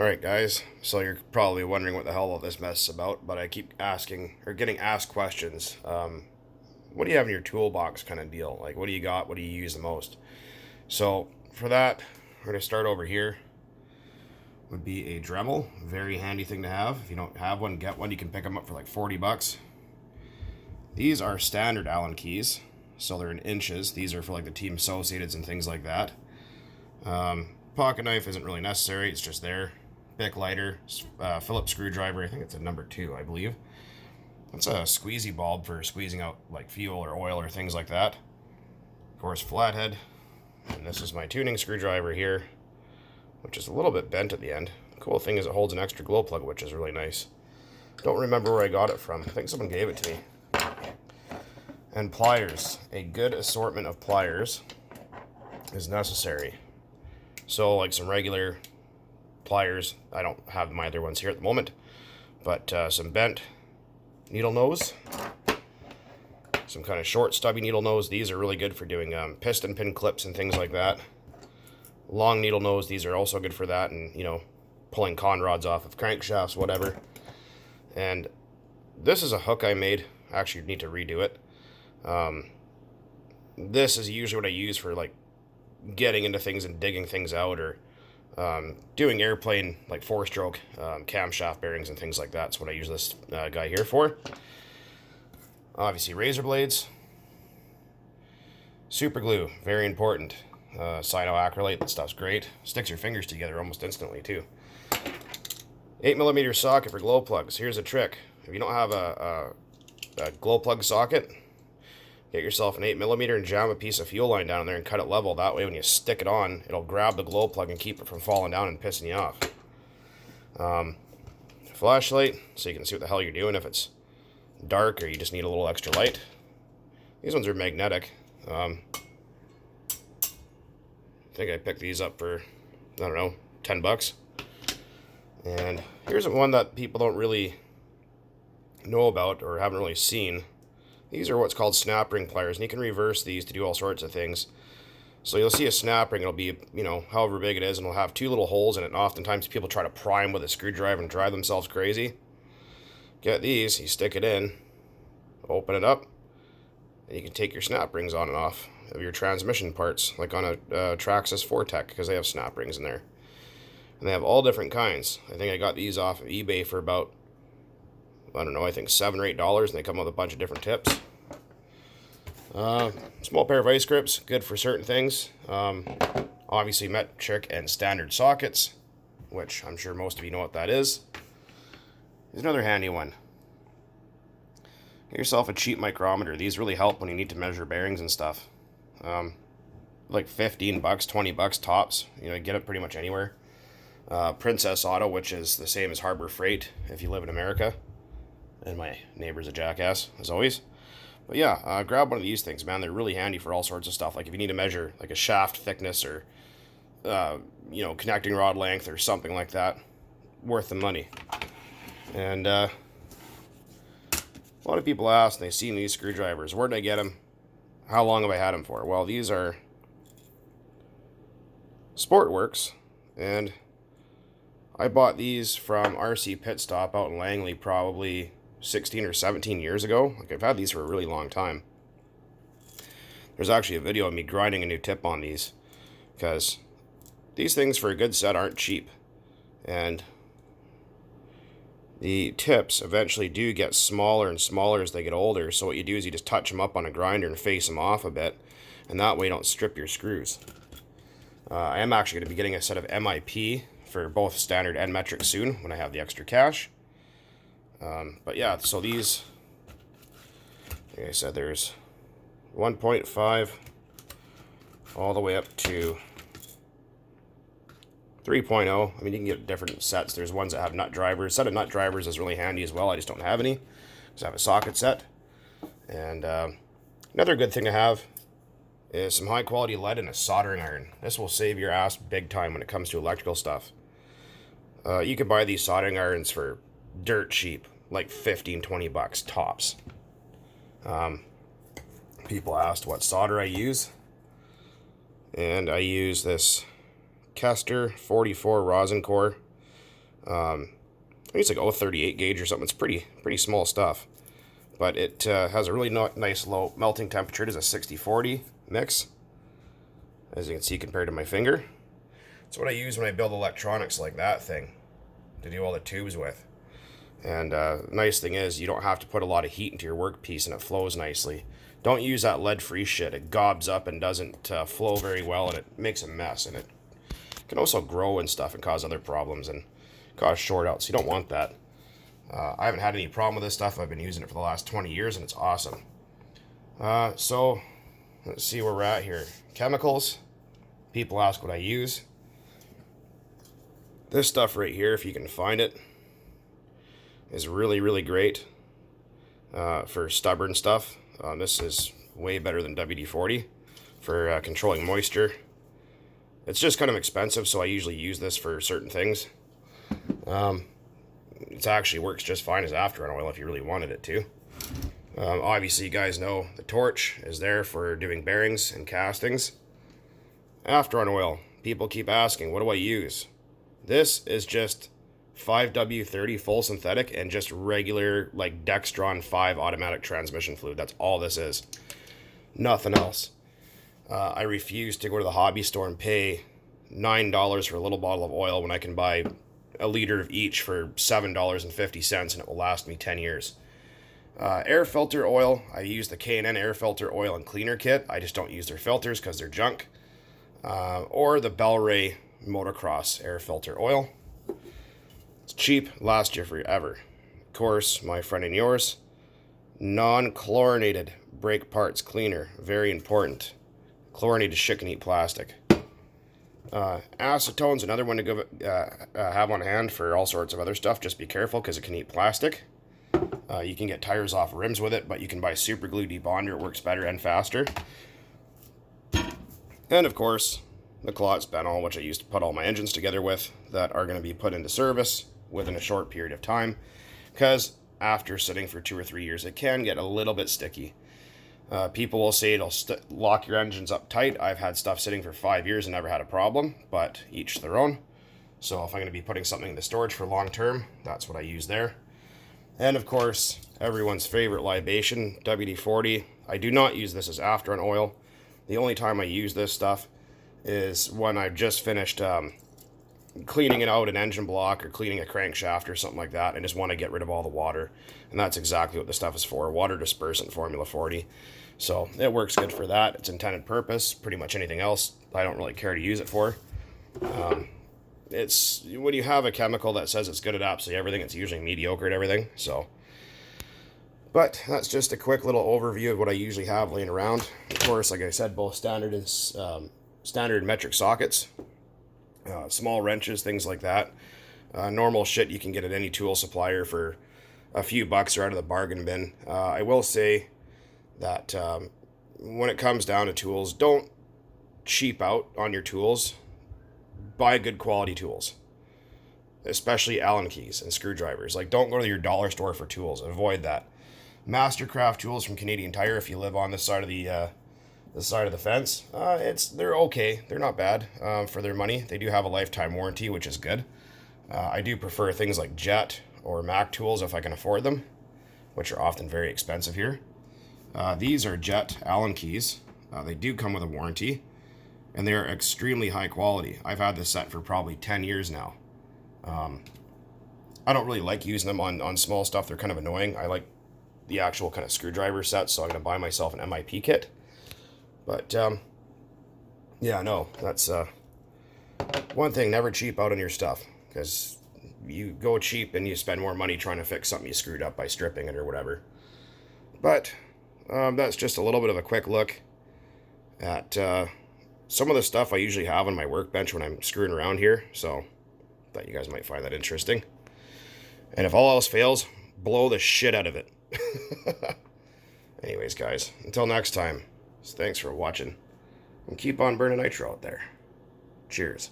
Alright guys, so you're probably wondering what the hell all this mess is about, but I keep asking, or getting asked questions. What do you have in your toolbox kind of deal? Like, what do you got? What do you use the most? So, for that, we're going to start over here. Would be a Dremel. Very handy thing to have. If you don't have one, get one. You can pick them up for like 40 bucks. These are standard Allen keys, so they're in inches. These are for like the Team Associateds and things like that. Pocket knife isn't really necessary, it's just there. Bic lighter, Phillips screwdriver, I think it's a number 2, I believe. That's a squeezy bulb for squeezing out like fuel or oil or things like that. Of course, flathead. And this is my tuning screwdriver here, which is a little bit bent at the end. The cool thing is it holds an extra glow plug, which is really nice. Don't remember where I got it from. I think someone gave it to me. And pliers. A good assortment of pliers is necessary. So like some regular pliers, I don't have my other ones here at the moment, but some bent needle nose, some kind of short stubby needle nose. These are really good for doing piston pin clips and things like that. Long needle nose, these are also good for that, and you know, pulling con rods off of crankshafts, whatever. And this is a hook I made. Actually, need to redo it. This is usually what I use for like getting into things and digging things out, or doing airplane like 4-stroke camshaft bearings and things like that. That's what I use this guy here for. Obviously razor blades, super glue, very important. Cyanoacrylate, that stuff's great. Sticks your fingers together almost instantly too. 8mm socket for glow plugs. Here's a trick: if you don't have a glow plug socket, get yourself an 8mm and jam a piece of fuel line down there and cut it level. That way when you stick it on, it'll grab the glow plug and keep it from falling down and pissing you off. Flashlight, so you can see what the hell you're doing if it's dark or you just need a little extra light. These ones are magnetic. I think I picked these up for, I don't know, 10 bucks. And here's one that people don't really know about or haven't really seen. These are what's called snap ring pliers, and you can reverse these to do all sorts of things. So you'll see a snap ring, it'll be, you know, however big it is, and it'll have 2 little holes in it, and oftentimes people try to prime with a screwdriver and drive themselves crazy. Get these, you stick it in, open it up, and you can take your snap rings on and off of your transmission parts, like on a Traxxas 4Tech, because they have snap rings in there. And they have all different kinds. I think I got these off of eBay for about, I don't know, I think $7 or $8, and they come with a bunch of different tips. Small pair of vice grips, good for certain things. Obviously metric and standard sockets, which I'm sure most of you know what that is. Here's another handy one. Get yourself a cheap micrometer. These really help when you need to measure bearings and stuff. Like 15 bucks, 20 bucks tops. You know, you get it pretty much anywhere. Princess Auto, which is the same as Harbor Freight if you live in America. And my neighbor's a jackass, as always. But yeah, grab one of these things, man. They're really handy for all sorts of stuff. Like if you need to measure like a shaft thickness or, you know, connecting rod length or something like that, worth the money. And a lot of people ask, they've seen these screwdrivers. Where did I get them? How long have I had them for? Well, these are Sportworks, and I bought these from RC Pit Stop out in Langley probably 16 or 17 years ago. Like, I've had these for a really long time. There's actually a video of me grinding a new tip on these, because these things for a good set aren't cheap, and the tips eventually do get smaller and smaller as they get older. So what you do is you just touch them up on a grinder and face them off a bit, and that way you don't strip your screws. I am actually going to be getting a set of MIP for both standard and metric soon when I have the extra cash. But yeah, so these, like I said, there's 1.5 all the way up to 3.0. I mean, you can get different sets. There's ones that have nut drivers. A set of nut drivers is really handy as well. I just don't have any because I have a socket set. And another good thing to have is some high quality lead and a soldering iron. This will save your ass big time when it comes to electrical stuff. You can buy these soldering irons for dirt cheap, like 15, 20 bucks tops. People asked what solder I use, and I use this Kester 44 rosin core. I think it's like 038 gauge or something. It's pretty small stuff. But it has a really nice low melting temperature. It is a 60-40 mix, as you can see compared to my finger. It's what I use when I build electronics like that thing to do all the tubes with. And the nice thing is you don't have to put a lot of heat into your workpiece and it flows nicely. Don't use that lead-free shit. It gobs up and doesn't flow very well, and it makes a mess. And it can also grow and stuff and cause other problems and cause short outs. You don't want that. I haven't had any problem with this stuff. I've been using it for the last 20 years and it's awesome. So let's see where we're at here. Chemicals. People ask what I use. This stuff right here, if you can find it, is really great for stubborn stuff. This is way better than WD-40 for controlling moisture. It's just kind of expensive, so I usually use this for certain things. It actually works just fine as after-on oil if you really wanted it to. Obviously, you guys know the torch is there for doing bearings and castings. After-on oil, people keep asking, what do I use? This is just 5W30 full synthetic and just regular like Dextron 5 automatic transmission fluid. That's all this is. Nothing else. I refuse to go to the hobby store and pay $9 for a little bottle of oil when I can buy a liter of each for $7.50 and it will last me 10 years. Air filter oil, I use the K&N air filter oil and cleaner kit. I just don't use their filters because they're junk. Or the Bel-Ray motocross air filter oil. It's cheap, lasts you forever. Of course, my friend and yours, non-chlorinated brake parts cleaner, very important. Chlorinated shit can eat plastic. Acetone's another one to go, have on hand for all sorts of other stuff. Just be careful because it can eat plastic. You can get tires off rims with it, but you can buy super glue debonder. It works better and faster. And of course, the clot spanol, which I used to put all my engines together with, that are going to be put into service within a short period of time, because after sitting for 2 or 3 years, it can get a little bit sticky. People will say it'll lock your engines up tight. I've had stuff sitting for 5 years and never had a problem, but each their own. So if I'm going to be putting something into storage for long term, that's what I use there. And of course, everyone's favorite libation, WD-40. I do not use this as after-on oil. The only time I use this stuff is when I've just finished cleaning it out an engine block or cleaning a crankshaft or something like that and just want to get rid of all the water. And that's exactly what this stuff is for, water dispersant Formula 40. So it works good for that. It's intended purpose. Pretty much anything else I don't really care to use it for. It's when you have a chemical that says it's good at absolutely everything, it's usually mediocre at everything. So, but that's just a quick little overview of what I usually have laying around. Of course, like I said, both standard and standard metric sockets, small wrenches, things like that. Normal shit you can get at any tool supplier for a few bucks or out of the bargain bin. I will say that when it comes down to tools, don't cheap out on your tools. Buy good quality tools, especially Allen keys and screwdrivers. Like, don't go to your dollar store for tools. Avoid that. Mastercraft tools from Canadian Tire, if you live on this side of the fence, they're okay. They're not bad for their money. They do have a lifetime warranty, which is good. I do prefer things like Jet or Mac tools if I can afford them, which are often very expensive here. These are Jet Allen keys. They do come with a warranty, and they are extremely high quality. I've had this set for probably 10 years now. I don't really like using them on small stuff. They're kind of annoying. I like the actual kind of screwdriver sets, so I'm going to buy myself an MIP kit. But, yeah, no, that's one thing. Never cheap out on your stuff, because you go cheap and you spend more money trying to fix something you screwed up by stripping it or whatever. But that's just a little bit of a quick look at some of the stuff I usually have on my workbench when I'm screwing around here. So thought you guys might find that interesting. And if all else fails, blow the shit out of it. Anyways, guys, until next time, thanks for watching. And keep on burning nitro out there. Cheers.